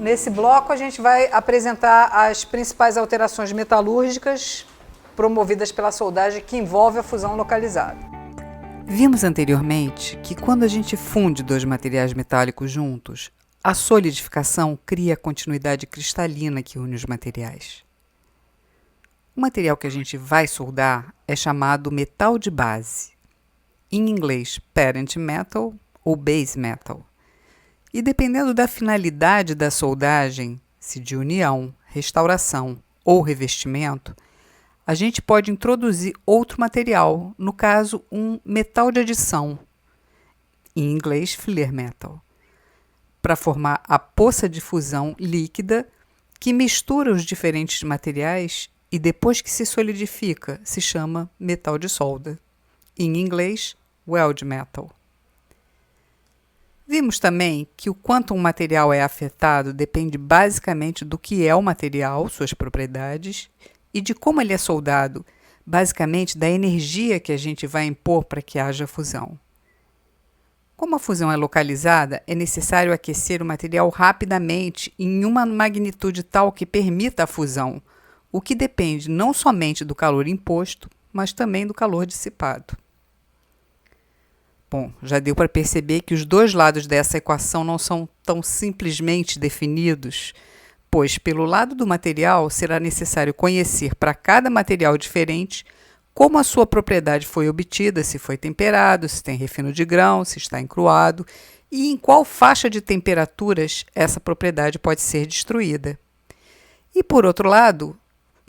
Nesse bloco a gente vai apresentar as principais alterações metalúrgicas promovidas pela soldagem que envolve a fusão localizada. Vimos anteriormente que quando a gente funde dois materiais metálicos juntos, a solidificação cria a continuidade cristalina que une os materiais. O material que a gente vai soldar é chamado metal de base, em inglês parent metal ou base metal. E dependendo da finalidade da soldagem, se de união, restauração ou revestimento, a gente pode introduzir outro material, no caso um metal de adição, em inglês flare metal, para formar a poça de fusão líquida que mistura os diferentes materiais e depois que se solidifica se chama metal de solda, em inglês weld metal. Vimos também que o quanto um material é afetado depende basicamente do que é o material, suas propriedades, e de como ele é soldado, basicamente da energia que a gente vai impor para que haja fusão. Como a fusão é localizada, é necessário aquecer o material rapidamente em uma magnitude tal que permita a fusão, o que depende não somente do calor imposto, mas também do calor dissipado. Bom, já deu para perceber que os dois lados dessa equação não são tão simplesmente definidos, pois, pelo lado do material, será necessário conhecer para cada material diferente como a sua propriedade foi obtida, se foi temperado, se tem refino de grão, se está encruado e em qual faixa de temperaturas essa propriedade pode ser destruída. E, por outro lado,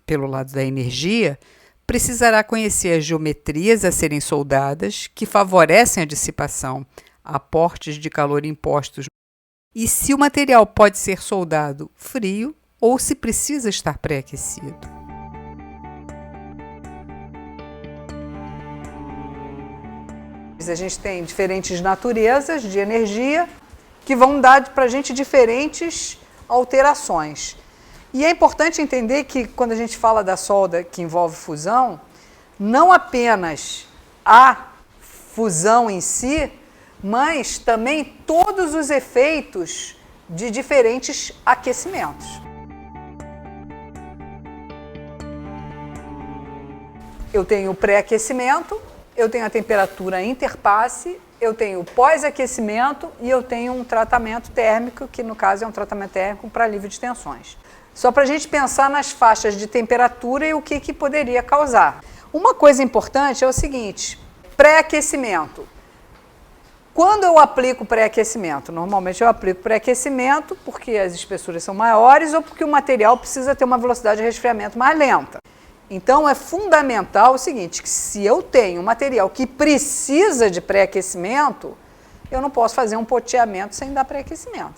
pelo lado da energia, precisará conhecer as geometrias a serem soldadas, que favorecem a dissipação, aportes de calor impostos, e se o material pode ser soldado frio ou se precisa estar pré-aquecido. A gente tem diferentes naturezas de energia que vão dar para a gente diferentes alterações. E é importante entender que quando a gente fala da solda que envolve fusão, não apenas a fusão em si, mas também todos os efeitos de diferentes aquecimentos. Eu tenho o pré-aquecimento, eu tenho a temperatura interpasse, eu tenho o pós-aquecimento e eu tenho um tratamento térmico, que no caso é um tratamento térmico para alívio de tensões. Só para a gente pensar nas faixas de temperatura e o que poderia causar. Uma coisa importante é o seguinte, pré-aquecimento. Quando eu aplico pré-aquecimento? Normalmente eu aplico pré-aquecimento porque as espessuras são maiores ou porque o material precisa ter uma velocidade de resfriamento mais lenta. Então é fundamental o seguinte, que se eu tenho um material que precisa de pré-aquecimento, eu não posso fazer um ponteamento sem dar pré-aquecimento.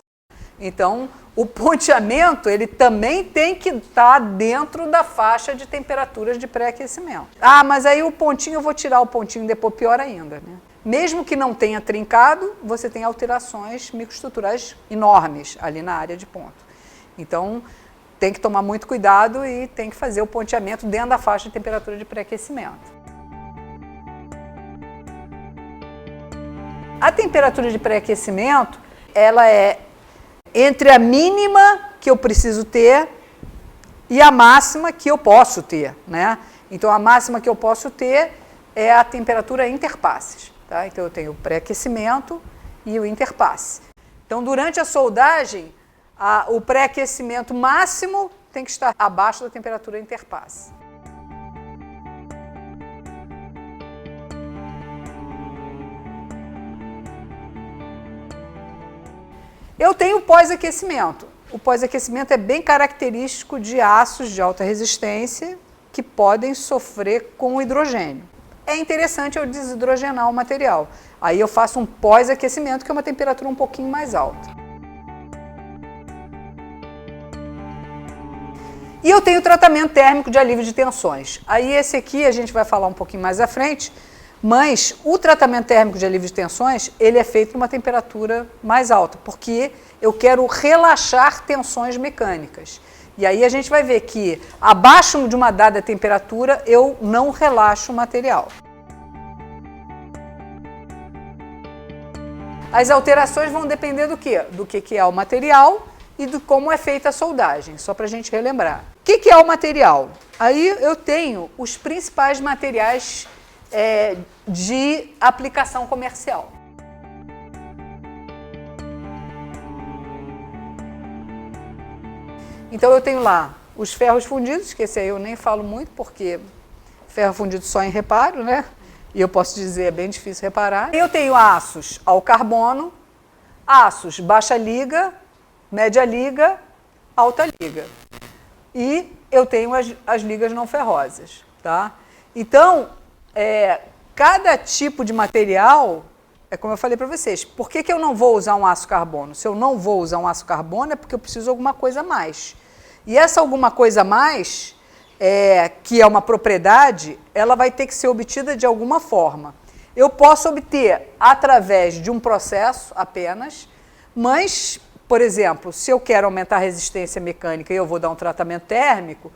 Então, o ponteamento, ele também tem que estar dentro da faixa de temperaturas de pré-aquecimento. Ah, mas aí o pontinho, eu vou tirar o pontinho depois, pior ainda, né? Mesmo que não tenha trincado, você tem alterações microestruturais enormes ali na área de ponto. Então, tem que tomar muito cuidado e tem que fazer o ponteamento dentro da faixa de temperatura de pré-aquecimento. A temperatura de pré-aquecimento, ela é entre a mínima que eu preciso ter e a máxima que eu posso ter, né? Então, a máxima que eu posso ter é a temperatura interpasses, tá? Então, eu tenho o pré-aquecimento e o interpasse. Então, durante a soldagem, o pré-aquecimento máximo tem que estar abaixo da temperatura interpasse. Eu tenho o pós-aquecimento. O pós-aquecimento é bem característico de aços de alta resistência que podem sofrer com o hidrogênio. É interessante eu desidrogenar o material. Aí eu faço um pós-aquecimento, que é uma temperatura um pouquinho mais alta. E eu tenho o tratamento térmico de alívio de tensões. Aí esse aqui a gente vai falar um pouquinho mais à frente, mas o tratamento térmico de alívio de tensões, ele é feito numa temperatura mais alta, porque eu quero relaxar tensões mecânicas. E aí a gente vai ver que abaixo de uma dada temperatura, eu não relaxo o material. As alterações vão depender do quê? Do que é o material e de como é feita a soldagem, só para a gente relembrar. O que é o material? Aí eu tenho os principais materiais de aplicação comercial. Então eu tenho lá os ferros fundidos, que esse aí eu nem falo muito, porque ferro fundido só em reparo, né? E eu posso dizer, é bem difícil reparar. Eu tenho aços ao carbono, aços baixa liga, média liga, alta liga. E eu tenho as ligas não ferrosas, tá? Então, cada tipo de material, é como eu falei para vocês, por que eu não vou usar um aço carbono? Se eu não vou usar um aço carbono é porque eu preciso de alguma coisa a mais. E essa alguma coisa a mais, que é uma propriedade, ela vai ter que ser obtida de alguma forma. Eu posso obter através de um processo apenas, mas, por exemplo, se eu quero aumentar a resistência mecânica e eu vou dar um tratamento térmico,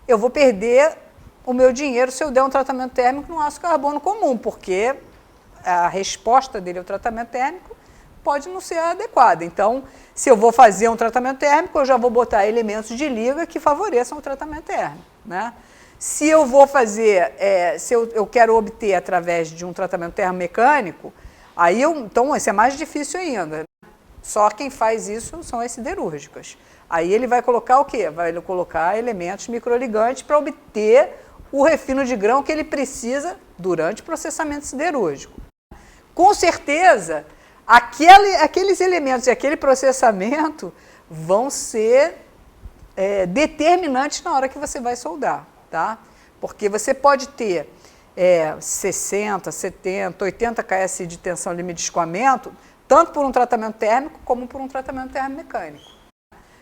eu vou perder o meu dinheiro se eu der um tratamento térmico no aço carbono comum, porque a resposta dele ao tratamento térmico pode não ser adequada. Então, se eu vou fazer um tratamento térmico, eu já vou botar elementos de liga que favoreçam o tratamento térmico, né? Se eu vou fazer, se eu quero obter através de um tratamento termomecânico, aí então isso é mais difícil ainda. Só quem faz isso são as siderúrgicas. Aí ele vai colocar o quê? Vai colocar elementos microligantes para obter o refino de grão que ele precisa durante o processamento siderúrgico. Com certeza, aqueles elementos e aquele processamento vão ser determinantes na hora que você vai soldar, tá? Porque você pode ter 60, 70, 80 ks de tensão limite de escoamento, tanto por um tratamento térmico como por um tratamento termomecânico.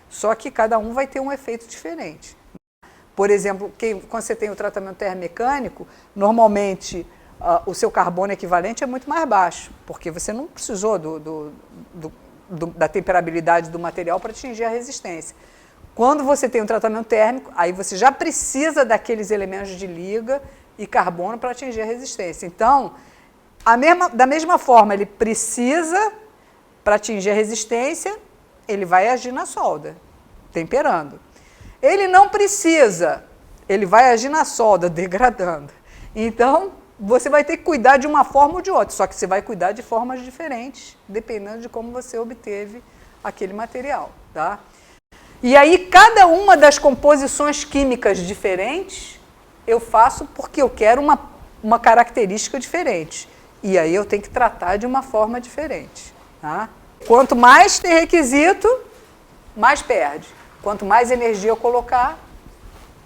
Só que cada um vai ter um efeito diferente. Por exemplo, quando você tem o tratamento termomecânico, normalmente o seu carbono equivalente é muito mais baixo, porque você não precisou da temperabilidade do material para atingir a resistência. Quando você tem um tratamento térmico, aí você já precisa daqueles elementos de liga e carbono para atingir a resistência. Então, da mesma forma, ele precisa, para atingir a resistência, ele vai agir na solda, temperando. Ele não precisa, ele vai agir na solda, degradando. Então, você vai ter que cuidar de uma forma ou de outra, só que você vai cuidar de formas diferentes, dependendo de como você obteve aquele material, tá? E aí, cada uma das composições químicas diferentes, eu faço porque eu quero uma característica diferente. E aí eu tenho que tratar de uma forma diferente, tá? Quanto mais tem requisito, mais perde. Quanto mais energia eu colocar,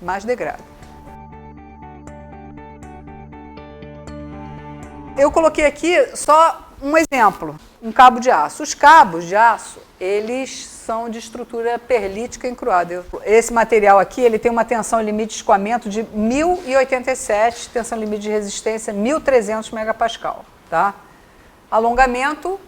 mais degrada. Eu coloquei aqui só um exemplo, um cabo de aço. Os cabos de aço, eles são de estrutura perlítica encruada. Esse material aqui, ele tem uma tensão limite de escoamento de 1087, tensão limite de resistência 1300 megapascal, tá? Alongamento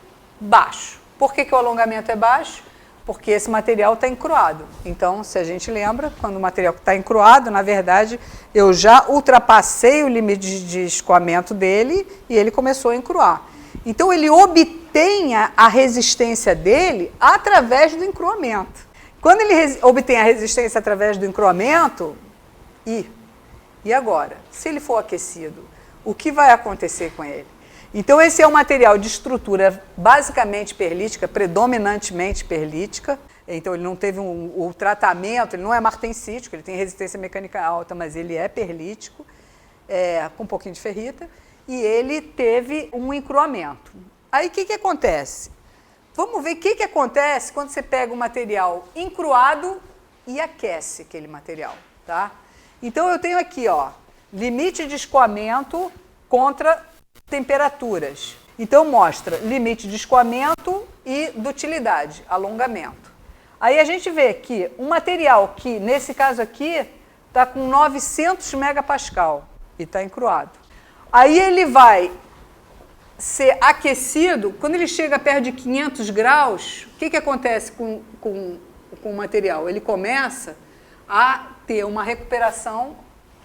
baixo. Por que o alongamento é baixo? Porque esse material está encruado. Então, se a gente lembra, quando o material está encruado, na verdade, eu já ultrapassei o limite de escoamento dele e ele começou a encruar. Então, ele obtém a resistência dele através do encruamento. Quando ele obtém a resistência através do encruamento, e agora? Se ele for aquecido, o que vai acontecer com ele? Então, esse é um material de estrutura basicamente perlítica, predominantemente perlítica. Então, ele não teve o tratamento, ele não é martensítico, ele tem resistência mecânica alta, mas ele é perlítico, com um pouquinho de ferrita, e ele teve um encruamento. Aí, o que acontece? Vamos ver o que acontece quando você pega um material encruado e aquece aquele material, tá? Então, eu tenho aqui, ó, limite de escoamento contra temperaturas. Então, mostra limite de escoamento e dutilidade, alongamento. Aí a gente vê que um material que, nesse caso aqui, está com 900 megapascal e está encruado. Aí ele vai ser aquecido, quando ele chega perto de 500 graus, o que acontece com o material? Ele começa a ter uma recuperação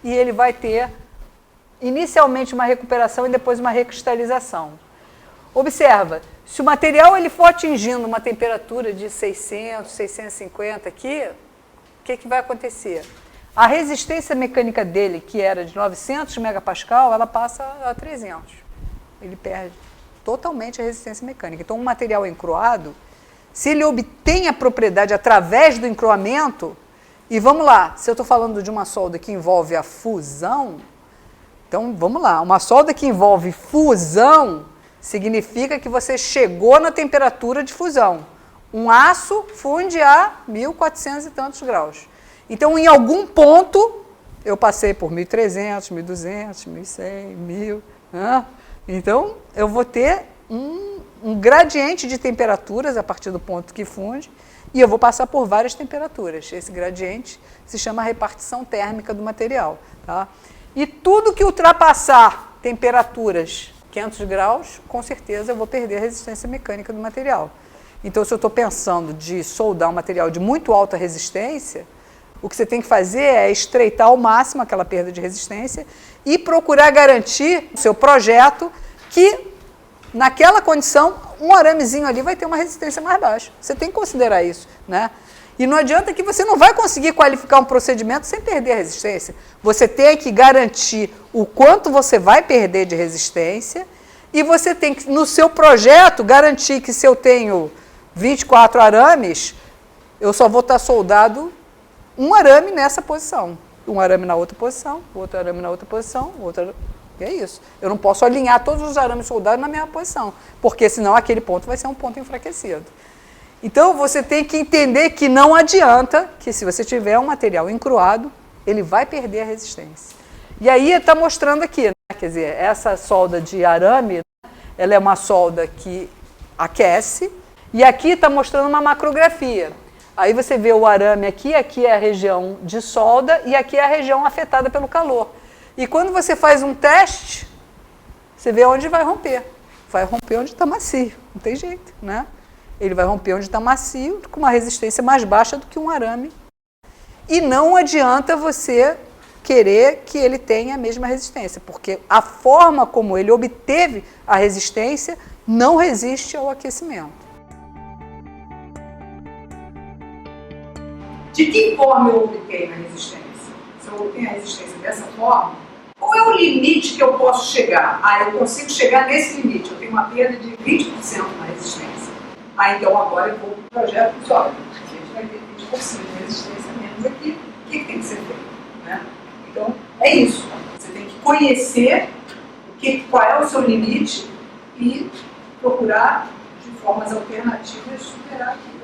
e ele vai ter inicialmente uma recuperação e depois uma recristalização. Observa, Se o material ele for atingindo uma temperatura de 600, 650 aqui, o que vai acontecer? A resistência mecânica dele, que era de 900 megapascal, ela passa a 300. Ele perde totalmente a resistência mecânica. Então, um material encruado, se ele obtém a propriedade através do encroamento, e vamos lá, se eu estou falando de uma solda que envolve a fusão, então vamos lá, uma solda que envolve fusão significa que você chegou na temperatura de fusão. Um aço funde a 1400 e tantos graus. Então, em algum ponto, eu passei por 1.300, 1.200, 1.100, 1.000. Né? Então, eu vou ter um gradiente de temperaturas a partir do ponto que funde e eu vou passar por várias temperaturas. Esse gradiente se chama repartição térmica do material. Tá? E tudo que ultrapassar temperaturas 500 graus, com certeza eu vou perder a resistência mecânica do material. Então, se eu estou pensando de soldar um material de muito alta resistência, o que você tem que fazer é estreitar ao máximo aquela perda de resistência e procurar garantir no seu projeto que, naquela condição, um aramezinho ali vai ter uma resistência mais baixa. Você tem que considerar isso, né? E não adianta que você não vai conseguir qualificar um procedimento sem perder a resistência. Você tem que garantir o quanto você vai perder de resistência e você tem que, no seu projeto, garantir que se eu tenho 24 arames, eu só vou estar soldado um arame nessa posição, um arame na outra posição, outro arame na outra posição, outro. E é isso. Eu não posso alinhar todos os arames soldados na mesma posição, porque senão aquele ponto vai ser um ponto enfraquecido. Então, você tem que entender que não adianta que se você tiver um material encruado, ele vai perder a resistência. E aí está mostrando aqui, né? Quer dizer, essa solda de arame, ela é uma solda que aquece, e aqui está mostrando uma macrografia. Aí você vê o arame aqui é a região de solda e aqui é a região afetada pelo calor. E quando você faz um teste, você vê onde vai romper. Vai romper onde está macio, não tem jeito, né? Ele vai romper onde está macio, com uma resistência mais baixa do que um arame. E não adianta você querer que ele tenha a mesma resistência, porque a forma como ele obteve a resistência não resiste ao aquecimento. De que forma eu obtenho a resistência? Se eu obtenho a resistência dessa forma, qual é o limite que eu posso chegar? Eu consigo chegar nesse limite, eu tenho uma perda de 20% na resistência. Então agora eu vou para o projeto e olha, a gente vai ter 20% de resistência menos aqui, o que tem que ser feito? Né? Então, é isso. Você tem que conhecer qual é o seu limite e procurar, de formas alternativas, superar aquilo.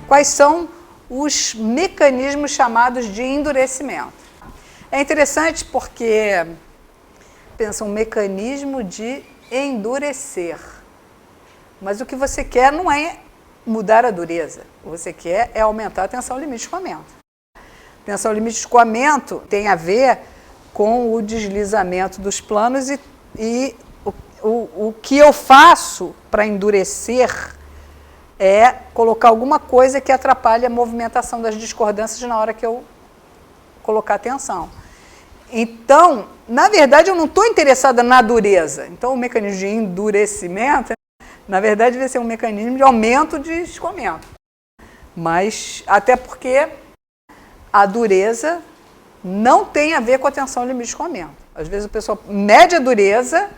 Quais são os mecanismos chamados de endurecimento? É interessante porque pensa um mecanismo de endurecer. Mas o que você quer não é mudar a dureza. O que você quer é aumentar a tensão limite de escoamento. Tensão limite de escoamento tem a ver com o deslizamento dos planos e o que eu faço para endurecer é colocar alguma coisa que atrapalhe a movimentação das discordâncias na hora que eu colocar tensão. Então, na verdade, eu não estou interessada na dureza. Então, o mecanismo de endurecimento, na verdade, vai ser um mecanismo de aumento de escoamento. Mas, até porque a dureza não tem a ver com a tensão limite de escoamento. Às vezes, a pessoa mede a dureza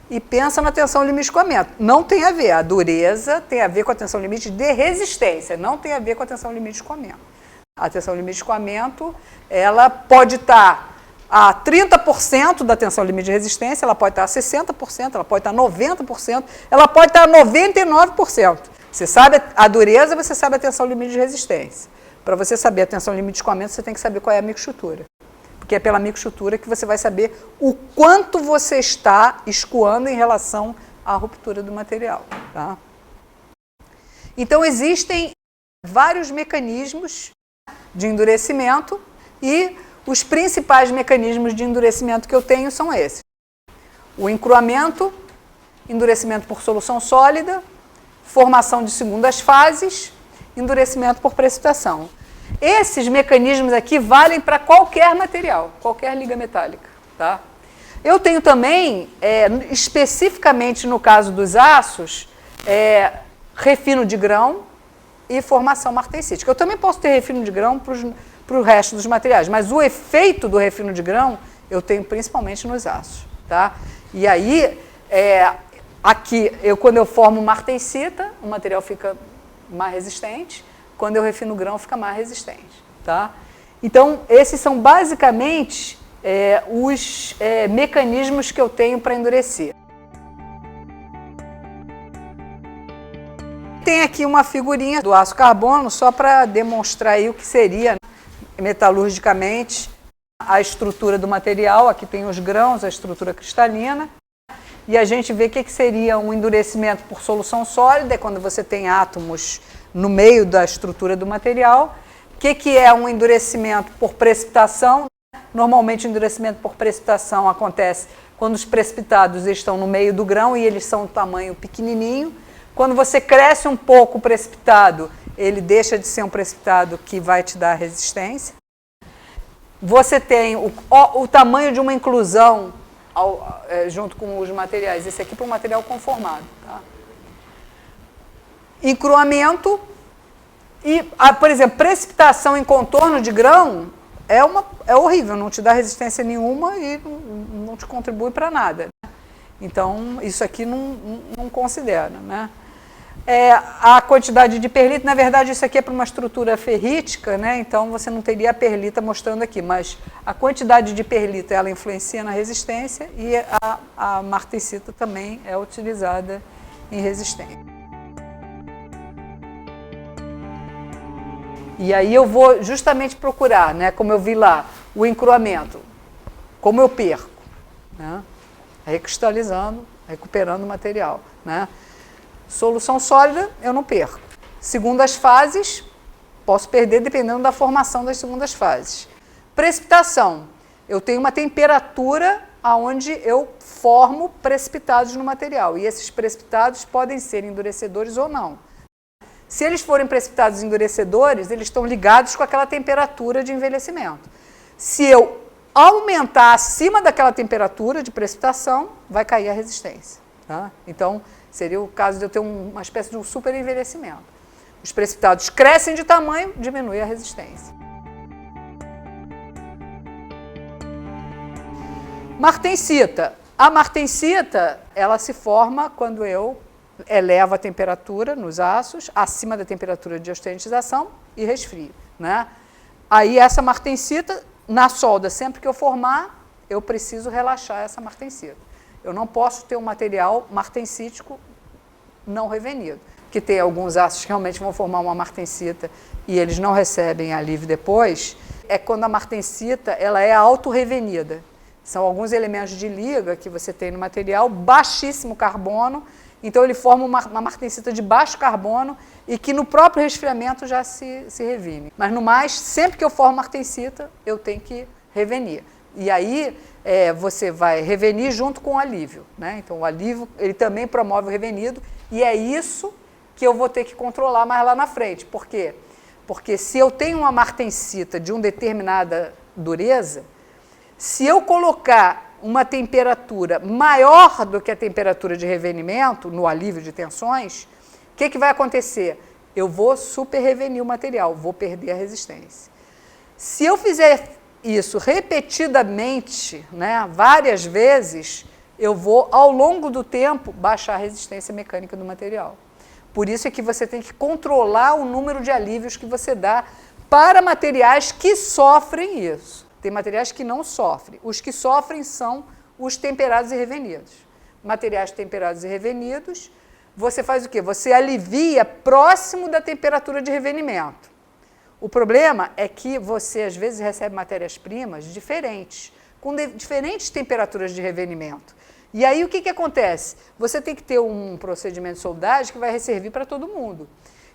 e pensa na tensão limite de escoamento. Não tem a ver. A dureza tem a ver com a tensão limite de resistência, não tem a ver com a tensão limite de escoamento. A tensão limite de escoamento, ela pode estar a 30% da tensão limite de resistência, ela pode estar a 60%, ela pode estar a 90%, ela pode estar a 99%. Você sabe a dureza, você sabe a tensão limite de resistência. Para você saber a tensão limite de escoamento, você tem que saber qual é a microestrutura. Porque é pela microestrutura que você vai saber o quanto você está escoando em relação à ruptura do material. Tá? Então, existem vários mecanismos de endurecimento e os principais mecanismos de endurecimento que eu tenho são esses. O encruamento, endurecimento por solução sólida, formação de segundas fases, endurecimento por precipitação. Esses mecanismos aqui valem para qualquer material, qualquer liga metálica. Tá? Eu tenho também, especificamente no caso dos aços, refino de grão e formação martensítica. Eu também posso ter refino de grão para o resto dos materiais, mas o efeito do refino de grão eu tenho principalmente nos aços. Tá? E aí, aqui, quando eu formo martensita, o material fica mais resistente, quando eu refino grão fica mais resistente. Tá? Então, esses são basicamente os mecanismos que eu tenho para endurecer. Tem aqui uma figurinha do aço carbono só para demonstrar aí o que seria metalurgicamente a estrutura do material. Aqui tem os grãos, a estrutura cristalina. E a gente vê o que seria um endurecimento por solução sólida, é quando você tem átomos no meio da estrutura do material. O que é um endurecimento por precipitação? Normalmente o endurecimento por precipitação acontece quando os precipitados estão no meio do grão e eles são de tamanho pequenininho. Quando você cresce um pouco o precipitado, ele deixa de ser um precipitado que vai te dar resistência. Você tem o tamanho de uma inclusão junto com os materiais. Esse aqui para um material conformado. Tá? Encruamento e, por exemplo, precipitação em contorno de grão é horrível, não te dá resistência nenhuma e não te contribui para nada. Então, isso aqui não considera. Né? A quantidade de perlita, na verdade, isso aqui é para uma estrutura ferrítica, né? Então você não teria a perlita mostrando aqui, mas a quantidade de perlita ela influencia na resistência e a martensita também é utilizada em resistência. E aí eu vou justamente procurar, né, como eu vi lá, o encruamento, como eu perco, né? Recristalizando, recuperando o material, né? Solução sólida, eu não perco. Segundas fases, posso perder dependendo da formação das segundas fases. Precipitação, eu tenho uma temperatura onde eu formo precipitados no material. E esses precipitados podem ser endurecedores ou não. Se eles forem precipitados endurecedores, eles estão ligados com aquela temperatura de envelhecimento. Se eu aumentar acima daquela temperatura de precipitação, vai cair a resistência. Tá? Então, seria o caso de eu ter uma espécie de um super envelhecimento. Os precipitados crescem de tamanho, diminui a resistência. Martensita. A martensita, ela se forma quando eu elevo a temperatura nos aços, acima da temperatura de ostentização e resfrio. Né? Aí essa martensita, na solda, sempre que eu formar, eu preciso relaxar essa martensita. Eu não posso ter um material martensítico não revenido, que tem alguns aços que realmente vão formar uma martensita e eles não recebem alívio depois, é quando a martensita ela é autorrevenida. São alguns elementos de liga que você tem no material, baixíssimo carbono, então ele forma uma martensita de baixo carbono e que no próprio resfriamento já se revine. Mas no mais, sempre que eu formo martensita, eu tenho que revenir. E aí você vai revenir junto com o alívio. Né? Então o alívio ele também promove o revenido e é isso que eu vou ter que controlar mais lá na frente. Por quê? Porque se eu tenho uma martensita de uma determinada dureza, se eu colocar uma temperatura maior do que a temperatura de revenimento, no alívio de tensões, o que vai acontecer? Eu vou super revenir o material, vou perder a resistência. Se eu fizer isso repetidamente, né, várias vezes, eu vou, ao longo do tempo, baixar a resistência mecânica do material. Por isso é que você tem que controlar o número de alívios que você dá para materiais que sofrem isso. Tem materiais que não sofrem. Os que sofrem são os temperados e revenidos. Materiais temperados e revenidos, você faz o quê? Você alivia próximo da temperatura de revenimento. O problema é que você, às vezes, recebe matérias-primas diferentes, com diferentes temperaturas de revenimento. E aí, o que acontece? Você tem que ter um procedimento de soldagem que vai servir para todo mundo.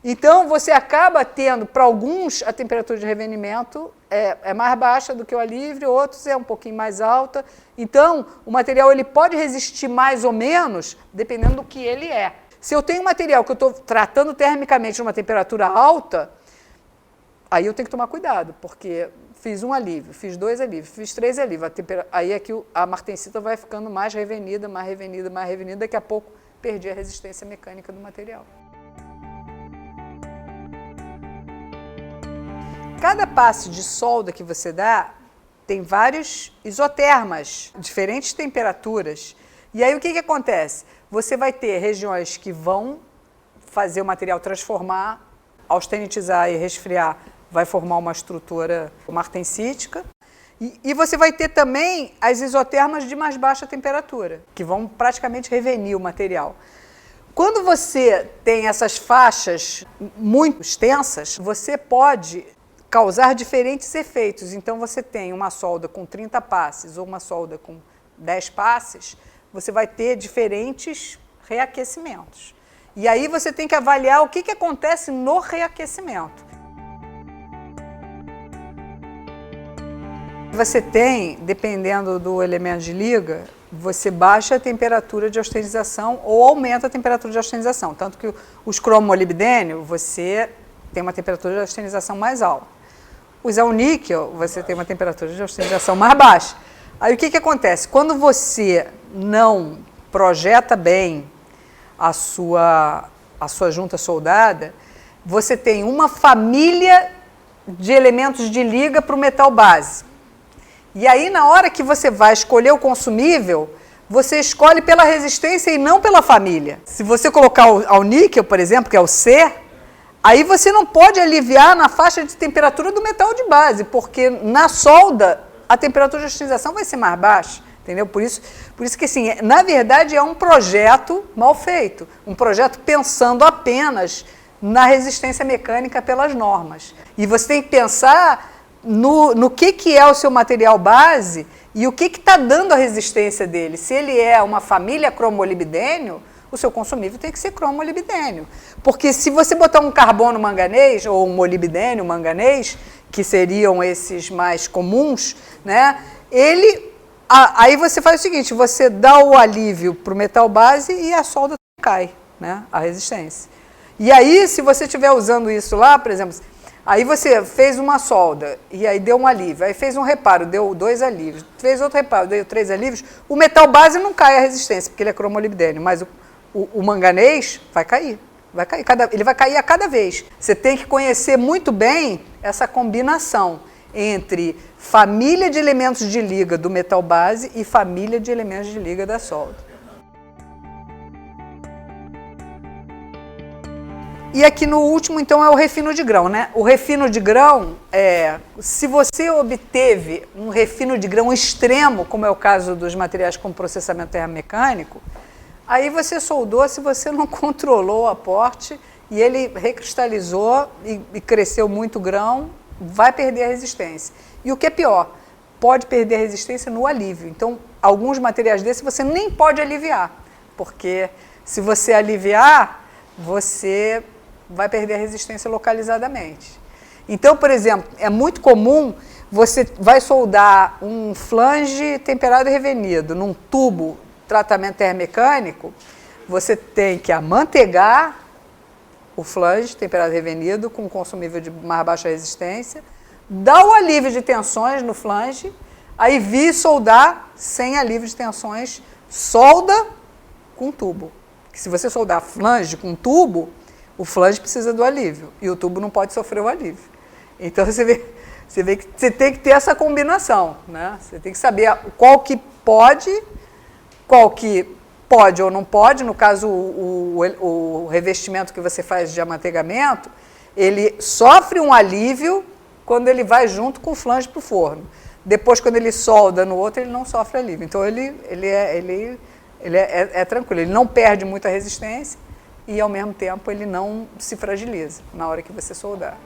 Então, você acaba tendo, para alguns, a temperatura de revenimento é mais baixa do que o alívio, outros é um pouquinho mais alta. Então, o material ele pode resistir mais ou menos, dependendo do que ele é. Se eu tenho um material que eu estou tratando termicamente numa temperatura alta, aí eu tenho que tomar cuidado, porque fiz um alívio, fiz 2 alívios, fiz 3 alívios. Aí é que a martensita vai ficando mais revenida, mais revenida, mais revenida. Daqui a pouco perdi a resistência mecânica do material. Cada passe de solda que você dá tem vários isotermas, diferentes temperaturas. E aí o que acontece? Você vai ter regiões que vão fazer o material transformar, austenitizar e resfriar, vai formar uma estrutura martensítica. E você vai ter também as isotermas de mais baixa temperatura, que vão praticamente revenir o material. Quando você tem essas faixas muito extensas, você pode causar diferentes efeitos. Então, você tem uma solda com 30 passes ou uma solda com 10 passes, você vai ter diferentes reaquecimentos. E aí você tem que avaliar o que acontece no reaquecimento. Você tem, dependendo do elemento de liga, você baixa a temperatura de austenização ou aumenta a temperatura de austenização. Tanto que os cromolibdênio, você tem uma temperatura de austenização mais alta. Usar o níquel, você tem uma temperatura de austenização mais baixa. Aí o que acontece? Quando você não projeta bem a sua junta soldada, você tem uma família de elementos de liga para o metal base. E aí, na hora que você vai escolher o consumível, você escolhe pela resistência e não pela família. Se você colocar ao níquel, por exemplo, que é o C, aí você não pode aliviar na faixa de temperatura do metal de base, porque na solda a temperatura de austenização vai ser mais baixa, entendeu? Por isso que, assim, na verdade é um projeto mal feito, um projeto pensando apenas na resistência mecânica pelas normas. E você tem que pensar no que é o seu material base e o que está dando a resistência dele. Se ele é uma família cromolibdênio, o seu consumível tem que ser cromolibdênio. Porque se você botar um carbono manganês ou um molibdênio manganês, que seriam esses mais comuns, né, aí você faz o seguinte, você dá o alívio para o metal base e a solda cai, né, a resistência. E aí, se você estiver usando isso lá, por exemplo, aí você fez uma solda e aí deu um alívio, aí fez um reparo, deu 2 alívios, fez outro reparo, deu 3 alívios, o metal base não cai a resistência, porque ele é cromolibdênio, mas o manganês vai cair. Ele vai cair a cada vez. Você tem que conhecer muito bem essa combinação entre família de elementos de liga do metal base e família de elementos de liga da solda. E aqui no último, então, é o refino de grão, né? O refino de grão, se você obteve um refino de grão extremo, como é o caso dos materiais com processamento termomecânico, aí você soldou se você não controlou o aporte e ele recristalizou e cresceu muito grão, vai perder a resistência. E o que é pior, pode perder a resistência no alívio. Então, alguns materiais desses você nem pode aliviar, porque se você aliviar, você vai perder a resistência localizadamente. Então, por exemplo, é muito comum você vai soldar um flange temperado e revenido num tubo tratamento termomecânico, você tem que amanteigar o flange temperado e revenido com consumível de mais baixa resistência, dar o alívio de tensões no flange, aí vir soldar sem alívio de tensões, solda com tubo. Porque se você soldar flange com tubo, o flange precisa do alívio e o tubo não pode sofrer o alívio. Então você vê que você tem que ter essa combinação, né? Você tem que saber qual que pode ou não pode. No caso, o revestimento que você faz de amanteigamento, ele sofre um alívio quando ele vai junto com o flange para o forno. Depois, quando ele solda no outro, ele não sofre alívio. Então, ele é tranquilo, ele não perde muita resistência e, ao mesmo tempo, ele não se fragiliza na hora que você soldar.